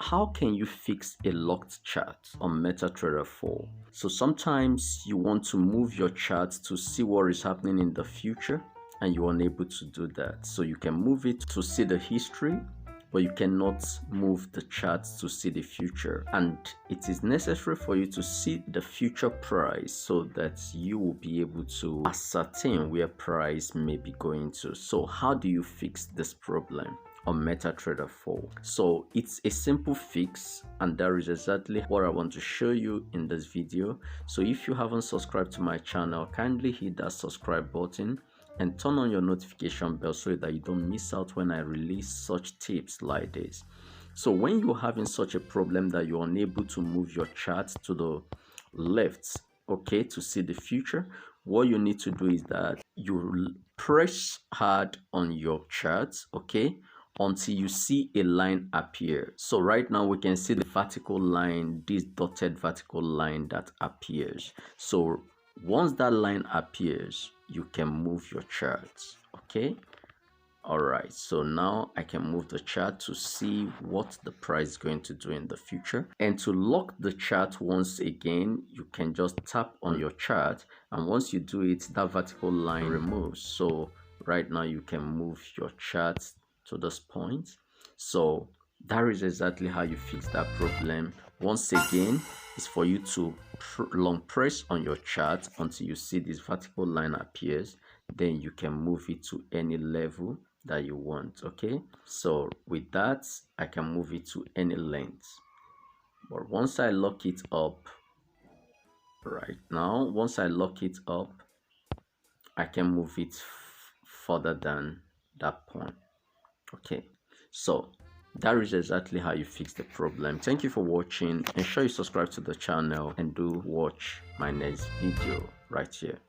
how can you fix a locked chart on Metatrader 4? So sometimes you want to move your chart to see what is happening in the future and you're unable to do that. So you can move it to see the history, but you cannot move the chart to see the future. And it is necessary for you to see the future price so that you will be able to ascertain where price may be going to. So how do you fix this problem on Metatrader 4? So it's a simple fix, and that is exactly what I want to show you in this video. So if you haven't subscribed to my channel, kindly hit that subscribe button and turn on your notification bell so that you don't miss out when I release such tips like this. So when you're having such a problem that you're unable to move your chart to the left, okay, to see the future, what you need to do is that you press hard on your chart, okay, until you see a line appear. So right now we can see the vertical line, this dotted vertical line that appears. So once that line appears, you can move your chart, okay. All right, so now I can move the chart to see what the price is going to do in the future. And to lock the chart once again, you can just tap on your chart, and once you do it, that vertical line removes. So right now you can move your chart to this point. So that is exactly how you fix that problem. Once again, is for you to long press on your chart until you see this vertical line appears. Then you can move it to any level that you want, okay. So with that, I can move it to any length. But once I lock it up, right now, once I lock it up, I can move it further than that point, okay. So that is exactly how you fix the problem. Thank you for watching. Ensure you subscribe to the channel and do watch my next video right here.